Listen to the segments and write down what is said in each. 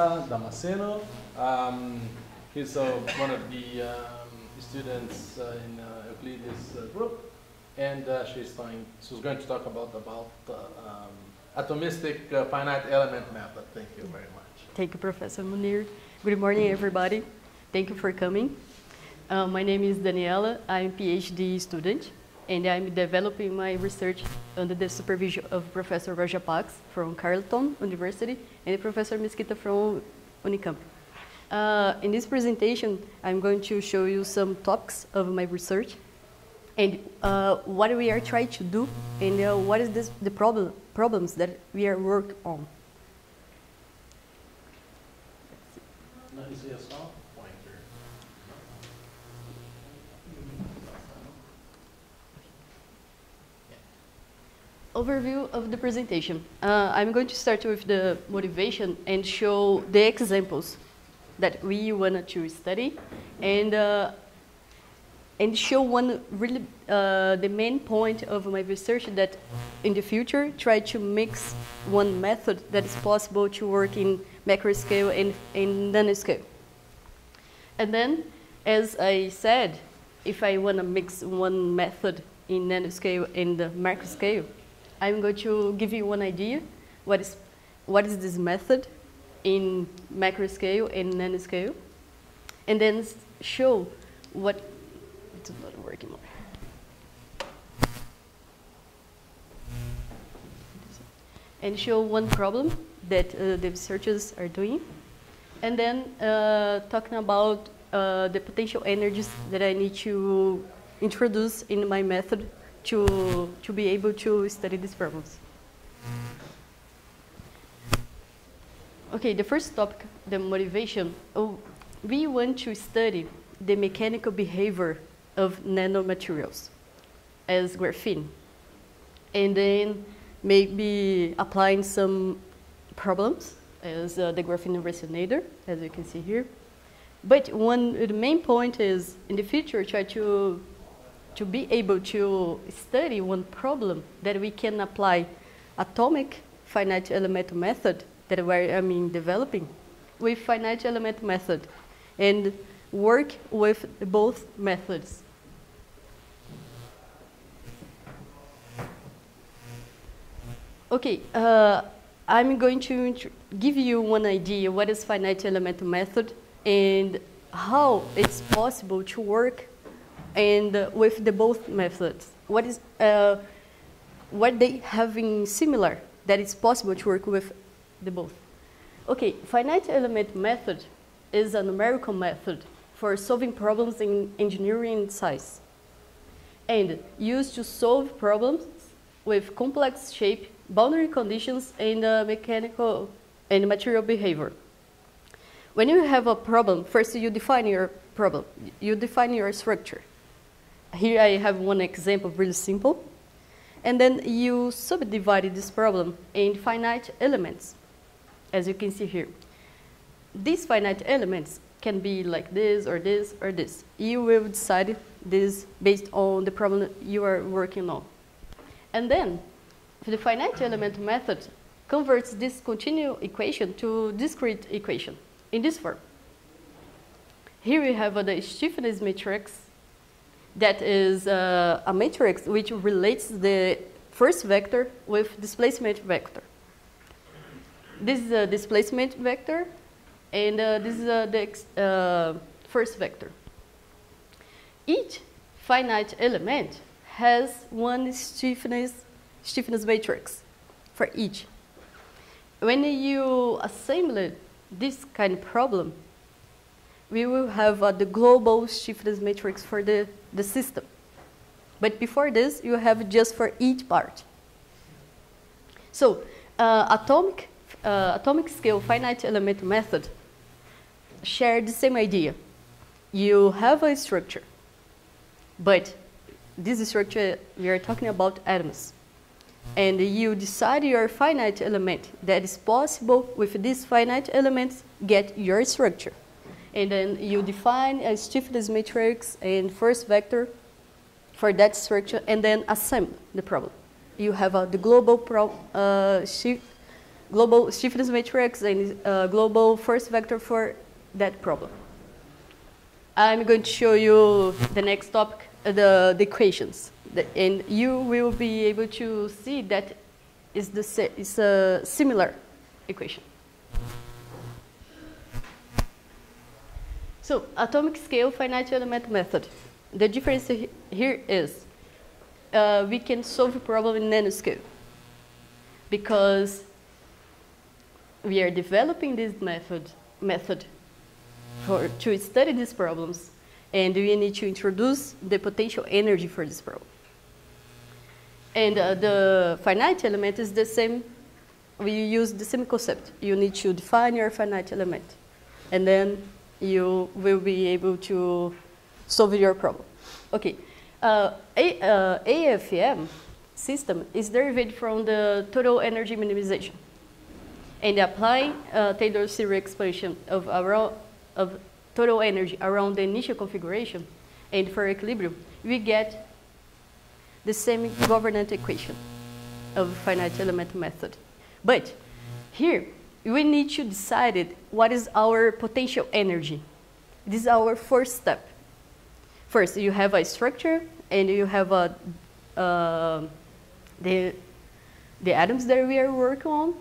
Damasceno. He's one of the students in Euclides group, and she's going to talk about atomistic finite element method. Thank you very much. Thank you, Professor Munir. Good morning, everybody. Thank you for coming. My name is Daniela. I'm a PhD student, and I'm developing my research under the supervision of Professor Roger Pax from Carleton University and Professor Mesquita from Unicamp. In this presentation, I'm going to show you some topics of my research and what we are trying to do and what is the problems that we are working on. Is he a small pointer? Overview of the presentation. I'm going to start with the motivation and show the examples that we wanted to study and show one really the main point of my research that in the future try to mix one method that is possible to work in macro scale and in nanoscale. And then, as I said, if I want to mix one method in nanoscale and the macro scale, I'm going to give you one idea what is this method in macro scale and nanoscale, and then show what it's not working more. And show one problem that the researchers are doing, and then talking about the potential energies that I need to introduce in my method to be able to study these problems. Okay, the first topic, the motivation. We want to study the mechanical behavior of nanomaterials as graphene, and then maybe applying some problems as the graphene resonator, as you can see here. But the main point is, in the future, try to be able to study one problem that we can apply atomic finite element method that I'm developing with finite element method and work with both methods. Okay, I'm going to give you one idea what is finite element method and how it's possible to work and with the both methods. What they have in similar that it's possible to work with the both. Okay, finite element method is a numerical method for solving problems in engineering science and used to solve problems with complex shape, boundary conditions, and mechanical and material behavior. When you have a problem, first you define your problem, you define your structure. Here I have one example, really simple. And then you subdivide this problem in finite elements, as you can see here. These finite elements can be like this or this or this. You will decide this based on the problem you are working on. And then the finite element method converts this continuous equation to discrete equation in this form. Here we have the stiffness matrix. That is a matrix which relates the first vector with displacement vector. This is a displacement vector, and this is the first vector. Each finite element has one stiffness matrix for each. When you assemble this kind of problem, we will have the global stiffness matrix for the system. But before this, you have just for each part. So atomic scale finite element method share the same idea. You have a structure, but this structure, we are talking about atoms. And you decide your finite element that is possible with these finite elements, get your structure. And then you define a stiffness matrix and first vector for that structure, and then assemble the problem. You have the global global stiffness matrix and global force vector for that problem. I'm going to show you the next topic, the equations. And you will be able to see that it's a similar equation. So, atomic scale finite element method. The difference here is we can solve a problem in nanoscale because we are developing this method to study these problems, and we need to introduce the potential energy for this problem. And the finite element is the same. We use the same concept. You need to define your finite element, and then you will be able to solve your problem. Okay, AFEM system is derived from the total energy minimization. And applying Taylor series expansion of total energy around the initial configuration and for equilibrium, we get the same governance equation of finite element method. But here, we need to decide what is our potential energy. This is our first step. First, you have a structure, and you have the atoms that we are working on,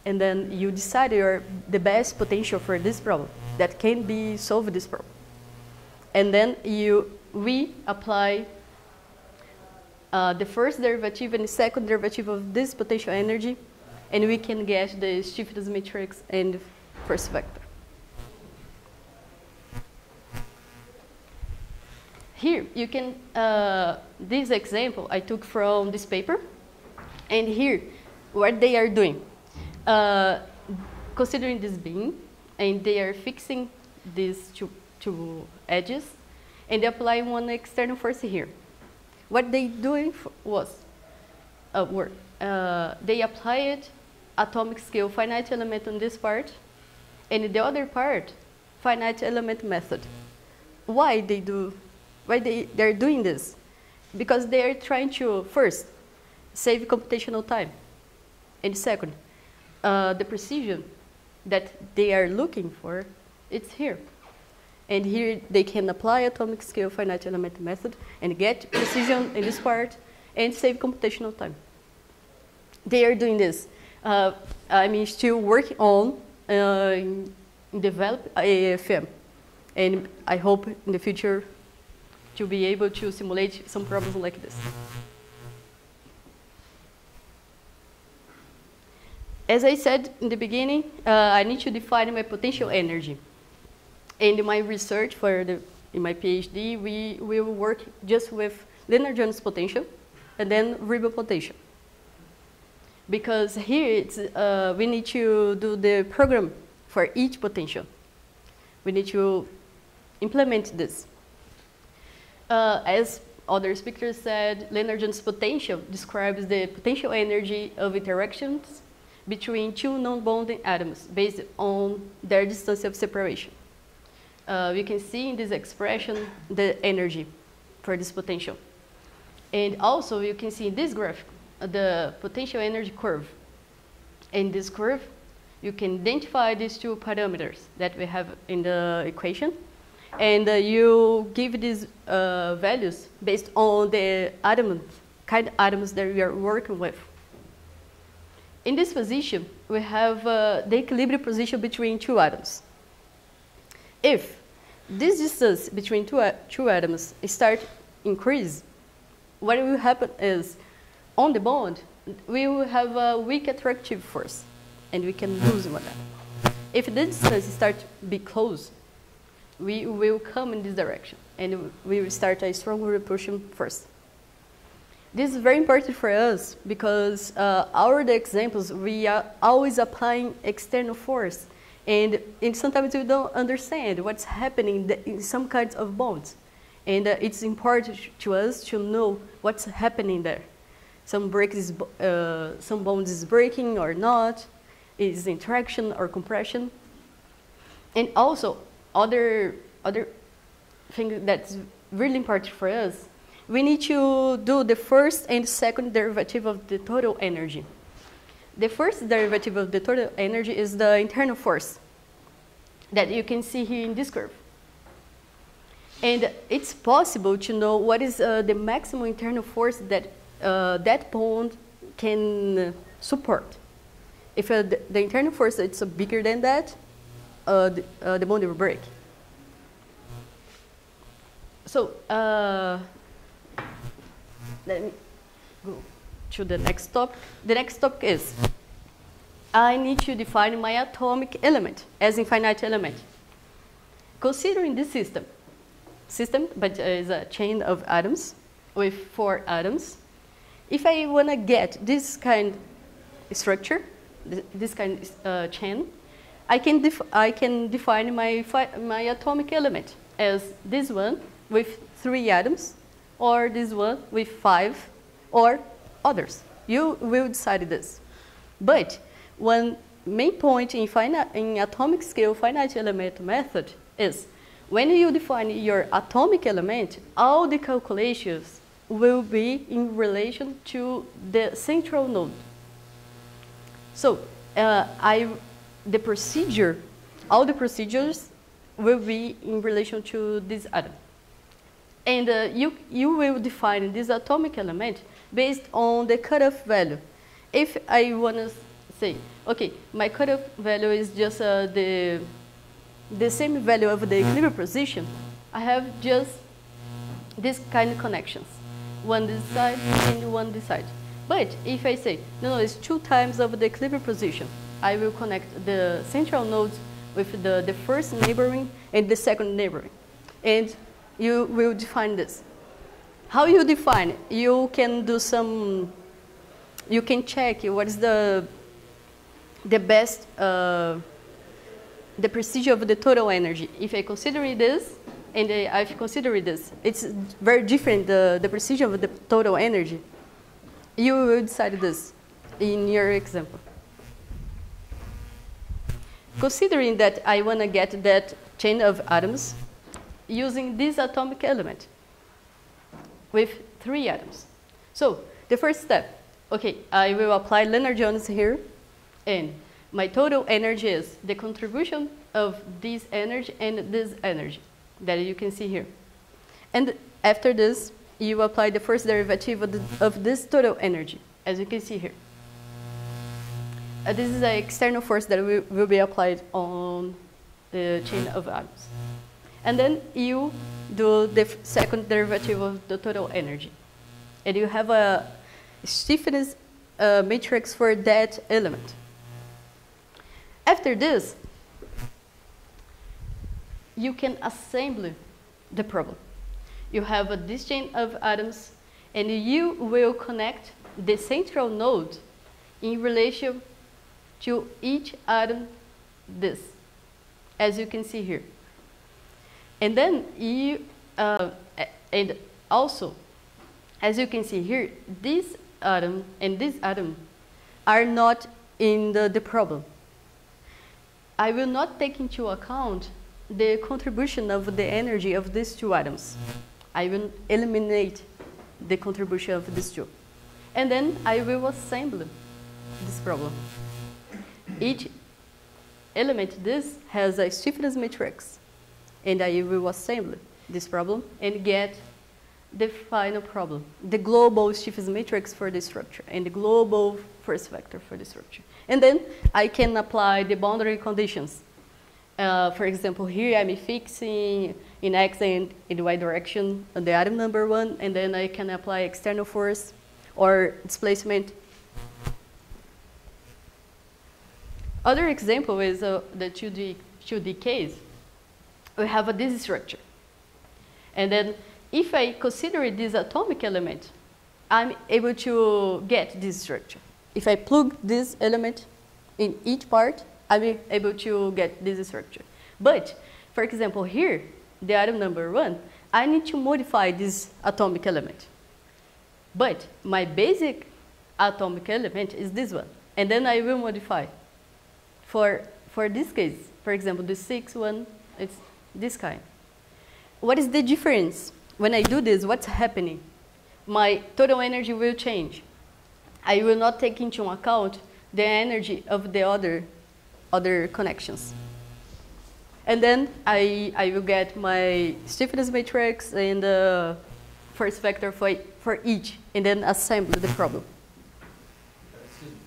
and then you decide the best potential for this problem that can be solved this problem. And then we apply the first derivative and the second derivative of this potential energy, and we can get the stiffness matrix and force vector. Here, you can, this example I took from this paper, and here, what they are doing, considering this beam, and they are fixing these two edges, and applying one external force here. What they doing was, they applied atomic scale finite element on this part, and the other part, finite element method. Why they're doing this? Because they are trying to, first, save computational time, and second, the precision that they are looking for, it's here. And here they can apply atomic scale finite element method and get precision in this part and save computational time. They are doing this. I'm still working on develop AFEM, and I hope in the future to be able to simulate some problems like this. As I said in the beginning, I need to define my potential energy. And in my research in my PhD, we will work just with Lennard-Jones potential and then Ribble potential. Because here we need to do the program for each potential. We need to implement this. As other speakers said, Lennard-Jones potential describes the potential energy of interactions between two non-bonding atoms based on their distance of separation. We can see in this expression the energy for this potential. And also you can see in this graph the potential energy curve. In this curve, you can identify these two parameters that we have in the equation. And you give these values based on the kind of atoms that we are working with. In this position, we have the equilibrium position between two atoms. If this distance between two atoms start increase, what will happen is, on the bond, we will have a weak attractive force, and we can lose one atom. If the distance starts to be close, we will come in this direction, and we will start a strong repulsion force. This is very important for us because the examples, we are always applying external force, and sometimes we don't understand what's happening in some kinds of bonds. And it's important to us to know what's happening there. Some bonds is breaking or not, is interaction or compression. And also, other thing that's really important for us, we need to do the first and second derivative of the total energy. the first derivative of the total energy is the internal force that you can see here in this curve. And it's possible to know what is the maximum internal force that that bond can support. If the internal force is bigger than that, the bond will break. So let me go to the next topic. The next topic is I need to define my atomic element as infinite element. Considering this system, but is a chain of atoms with 4 atoms. If I want to get this kind of structure, this kind of chain, I can define my atomic element as this one with 3 atoms, or this one with 5, or others. You will decide this. But one main point in atomic scale finite element method is when you define your atomic element, all the calculations will be in relation to the central node. So all the procedures will be in relation to this atom. And you will define this atomic element based on the cutoff value. If I want to say, okay, my cutoff value is just the same value of the equilibrium position, I have just this kind of connections. One this side and one this side. But if I say, no, it's 2 times of the equilibrium position, I will connect the central nodes with the first neighboring and the second neighboring. And you will define this. How you define it? You can do some, you can check what is the best, the procedure of the total energy. If I consider this, and I've considered this, it's very different, the procedure of the total energy. You will decide this in your example. Considering that I want to get that chain of atoms using this atomic element with 3 atoms. So the first step, okay, I will apply Lennard-Jones here, and my total energy is the contribution of this energy and this energy that you can see here. And after this, you apply the first derivative of this total energy, as you can see here. This is an external force that will be applied on the chain of atoms. And then you do the second derivative of the total energy. And you have a stiffness matrix for that element. After this, you can assemble the problem. You have this chain of atoms, and you will connect the central node in relation to each atom, this, as you can see here. And then you, and also, as you can see here, this atom and this atom are not in the problem. I will not take into account the contribution of the energy of these 2 atoms. I will eliminate the contribution of these 2. And then I will assemble this problem. Each element this has a stiffness matrix. And I will assemble this problem and get the final problem, the global stiffness matrix for the structure and the global force vector for the structure. And then I can apply the boundary conditions. For example, here I'm fixing in X and in Y direction on the atom number 1, and then I can apply external force or displacement. Other example is the 2D case. We have this structure. And then if I consider this atomic element, I'm able to get this structure. If I plug this element in each part, I'm able to get this structure. But, for example, here, the atom number 1, I need to modify this atomic element. But my basic atomic element is this one. And then I will modify. For this case, for example, the 6th one, it's this kind. What is the difference? When I do this, what's happening? My total energy will change. I will not take into account the energy of the other connections. And then I will get my stiffness matrix and the first vector for each, and then assemble the problem. Excuse me.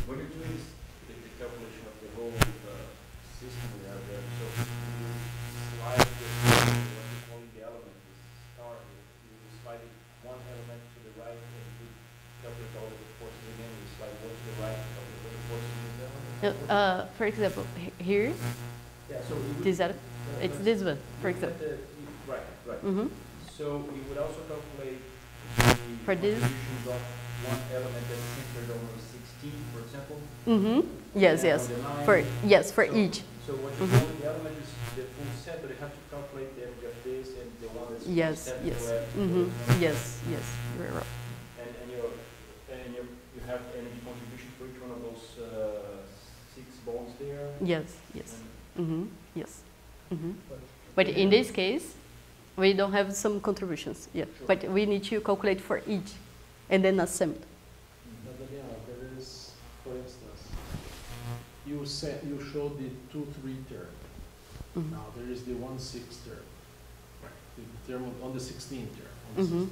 What you do is the calculation of the whole system we have there. So you slide what you call the element, the star. You slide one element to the right, and you calculate all the forces again. You slide one to the right, calculate all the forces in the element. For example, here, Yeah. So it's this one, for example. Right. Right. Mm-hmm. So we would also calculate For the this? contributions of one element that's centered on the 16, for example. Mm-hmm. Yes, and yes. on the 9. For each. So what you call the element is the full set, but you have to calculate the energy of this and the one that's Yes, set yes. to left. Mm-hmm. Yes, yes. You're right. And you have energy contribution for each one of those 6 bonds there. Yes, yes. And Mm-hmm. Yes. Mm-hmm. But in this case, we don't have some contributions yet. Sure. But we need to calculate for each and then assemble. But Daniela, there is, for instance, you showed the 2-3 term. Mm-hmm. Now there is the 1-6 term. The term on the 16th term. Mm-hmm.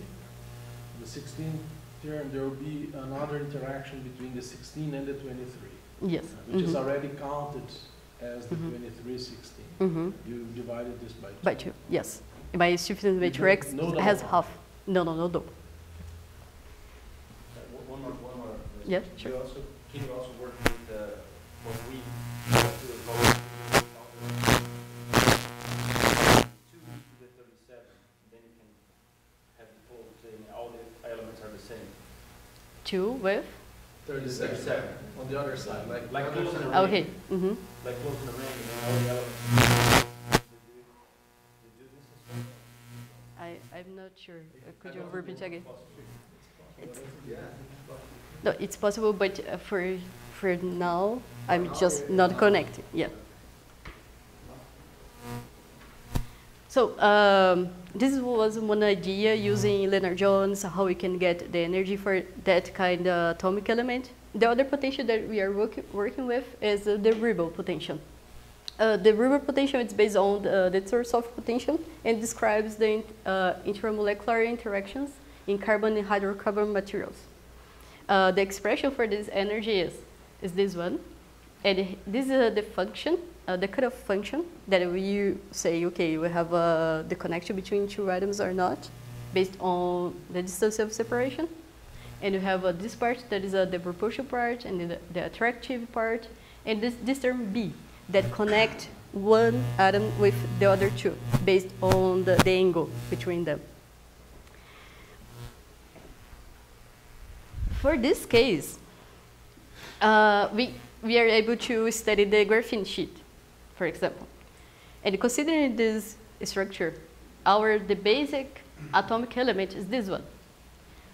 The 16th term, there will be another interaction between the 16 and the 23, Yes. which is Mm-hmm. already counted as the Mhm. 23-16. Mm-hmm. You divided this by 2. By 2, yes. My stiffness matrix no double has bond. half. No double. one more. Yeah, sure. Can you also work with what we have to call 2 to the 37? Then you can have the whole thing, all the elements are the same. 2 with? 37. On the other side, Like close in a ring. Okay. Mm-hmm. Like close in a ring, and then all the elements. They do this as well? I'm not sure. Could you repeat again? It's, Yeah. no, it's possible, but for now, I'm just not connected. Yeah. So this was one idea using Lennard-Jones, how we can get the energy for that kind of atomic element. The other potential that we are working with is the Ribble potential. The Ribble potential is based on the Tsarov potential and describes the intermolecular interactions in carbon and hydrocarbon materials. The expression for this energy is this one. And this is the function, the cutoff function that we say, okay, we have the connection between 2 atoms or not, based on the distance of separation. And you have this part that is the proportional part and the attractive part, and this term B that connect one atom with the other 2, based on the angle between them. For this case, we are able to study the graphene sheet, for example. And considering this structure, the basic atomic element is this one.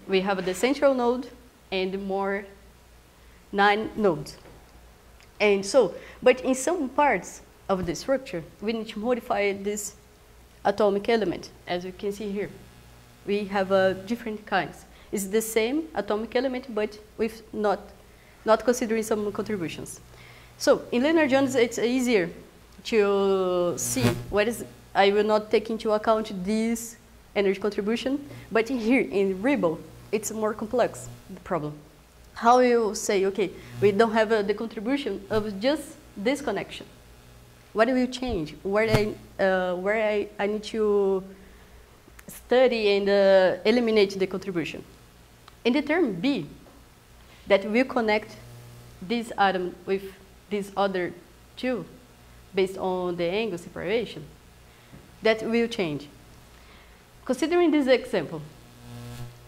We have the central node and more 9 nodes. And so, but in some parts of the structure, we need to modify this atomic element, as you can see here. We have different kinds. It's the same atomic element, but with not considering some contributions. So in Lennard-Jones, it's easier to see what is, I will not take into account this energy contribution, but here in Ribble, it's more complex, the problem. How you say, okay, we don't have the contribution of just this connection. What will change? Where I need to study and eliminate the contribution. In the term B, that will connect this atom with these other 2 based on the angle separation, that will change. Considering this example,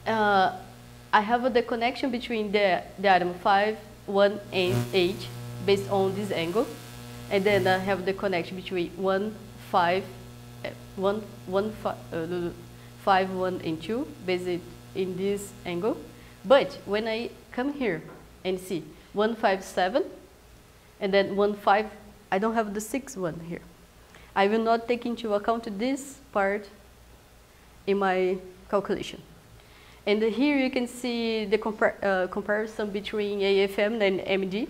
I have the connection between the atom 5, 1, and 8 based on this angle, and then I have the connection between 1, 5, 1, 5, 1, and 2 based in this angle. But when I come here and see 1, 5, 7, and then 1, 5, I don't have the 6 one here. I will not take into account this part in my calculation. And here you can see the comparison between AFM and MD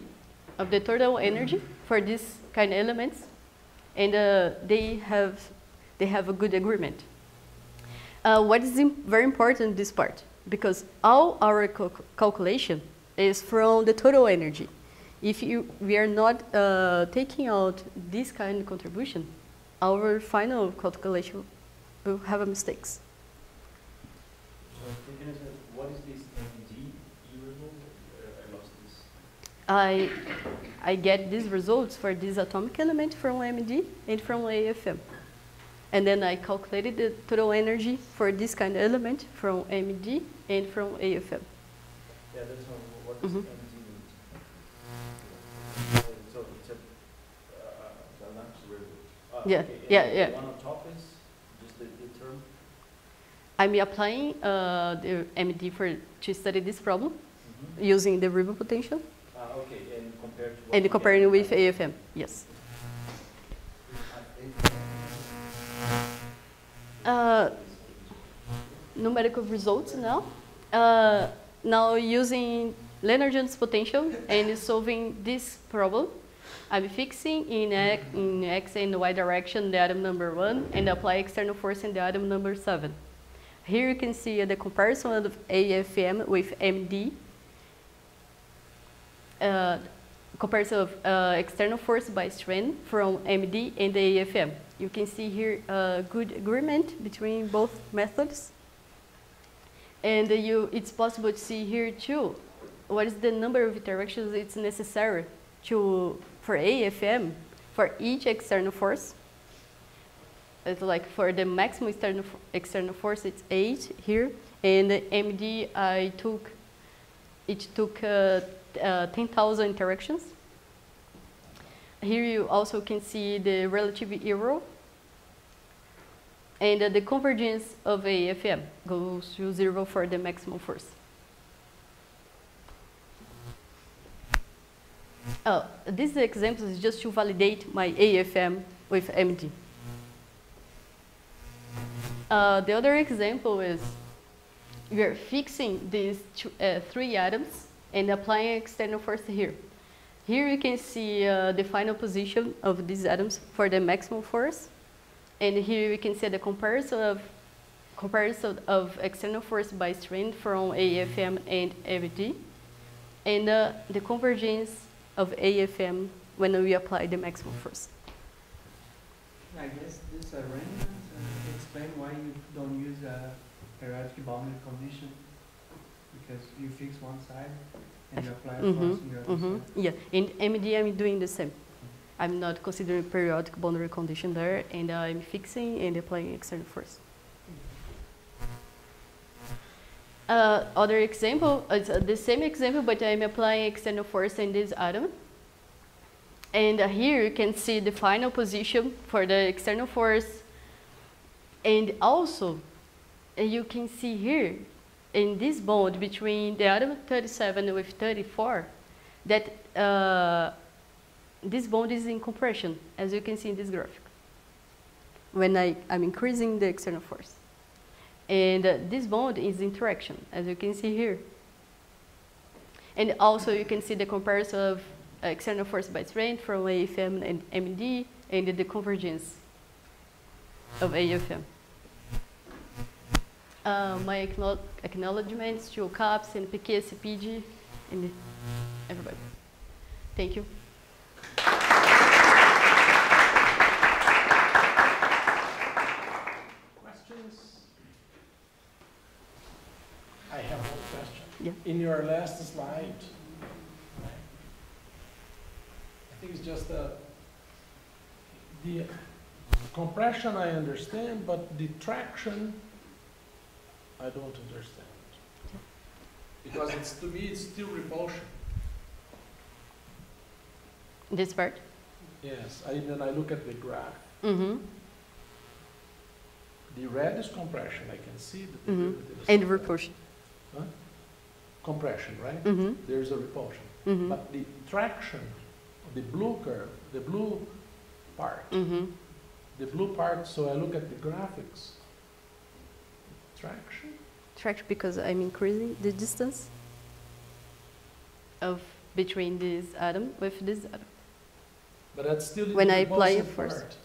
of the total energy for these kind of elements. And they have a good agreement. What is very important in this part? Because all our calculation is from the total energy. If we are not taking out this kind of contribution, our final calculation will have mistakes. So, what is this MD result? I lost this. I get these results for this atomic element from MD and from AFM. And then I calculated the total energy for this kind of element from MD and from AFM. Yeah, that's what does MD mean? So it's a Lamb's result. Yeah, okay. yeah. The one on top is just the term? I'm applying the MD to study this problem using the river potential. Okay, and compared to what? And comparing with AFM, yes. Numerical results now. Now using Lennard's potential and solving this problem, I'm fixing in X and Y direction the atom number 1 and apply external force in the atom number 7. Here you can see the comparison of AFM with MD. Comparison of external force by strain from MD and the AFM. You can see here a good agreement between both methods. And it's possible to see here too, what is the number of interactions it's necessary for AFM, for each external force. It's like for the maximum external force, it's 8 here. And the MD, it took 10,000 interactions. Here you also can see the relative error. And the convergence of AFM goes to 0 for the maximum force. This example is just to validate my AFM with MD. The other example is we are fixing these 3 atoms and applying external force here. Here you can see the final position of these atoms for the maximum force. And here we can see the comparison of external force by strain from AFM and MD, and the convergence of AFM when we apply the maximum force. I guess this arrangement explain why you don't use a periodic boundary condition, because you fix one side and you apply a force on the other side. Yeah, in MD I'm doing the same. I'm not considering periodic boundary condition there, and I'm fixing and applying external force. Other example, it's the same example, but I'm applying external force in this atom. And here you can see the final position for the external force. And also, you can see here, in this bond between the atom 37 with 34, that this bond is in compression, as you can see in this graphic, when I'm increasing the external force. And this bond is interaction, as you can see here. And also you can see the comparison of external force by strain from AFM and MD, and the convergence of AFM. My acknowledgements to CAPS and PK, CEPID, and everybody. Thank you. I have one question. Yeah. In your last slide, I think it's just the compression I understand, but the traction I don't understand. Because to me it's still repulsion. This part? Yes, then I look at the graph. Mm-hmm. The red is compression, I can see the derivatives. And repulsion. Huh? Compression, right? Mm-hmm. There's a repulsion. Mm-hmm. But the traction, the blue curve, the blue part, Mm-hmm. so I look at the graphics. Traction? traction because I'm increasing the distance of between this atom with this atom. But that's still in When the I apply a repulsive force. part.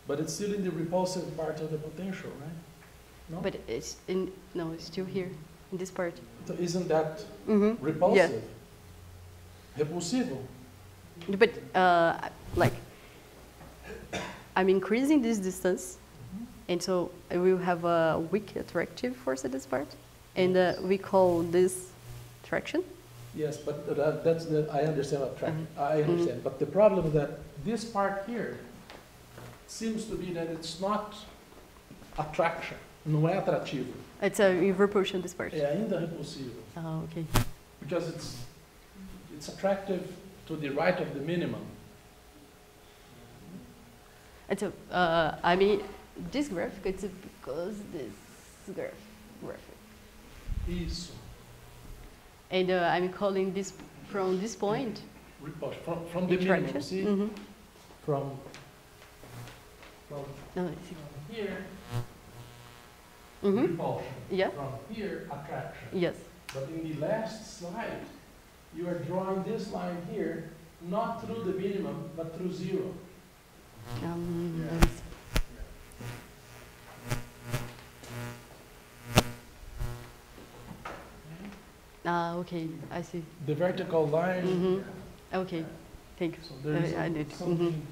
But it's still in the repulsive part of the potential, right? No? But it's in, no, it's still here, in this part. So isn't that Mm-hmm. repulsive? Repulsivo? But, like, I'm increasing this distance, and so I will have a weak attractive force at this part, and we call this traction. Yes, but that's the, I understand attraction. Mm-hmm. I understand. But the problem is that this part here seems to be that it's not attraction. Não é atrativo. It's a repulsion, this part. É ainda repulsivo. Oh, okay. Because it's attractive to the right of the minimum. And so, I mean, this graphic, it's because this graphic. Isso. And I'm calling this from this point. Repulsion. From the minimum, Attraction. see? Mm-hmm. From No, it's, here, mm-hmm. repulsion. Yeah. From here, attraction. Yes. But in the last slide, you are drawing this line here, not through the minimum, but through zero. Let me see. Okay, I see. The vertical line. Mm-hmm. Okay, thank you. So there is I did. something.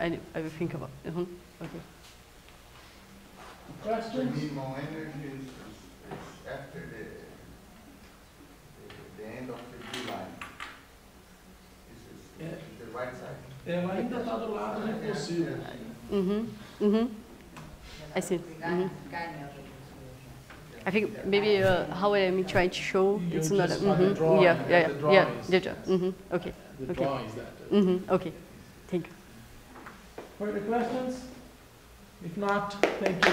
I will think about. Okay. The Questions? minimum energy is after the end of the blue line. This is the right side. Ela ainda está do lado repulsivo. I see. I think maybe how I'm trying to show You it's not. just got the drawing, Yeah. the drawings. Okay. The Okay. drawings that. Okay. Thank you. Further questions? If not, thank you.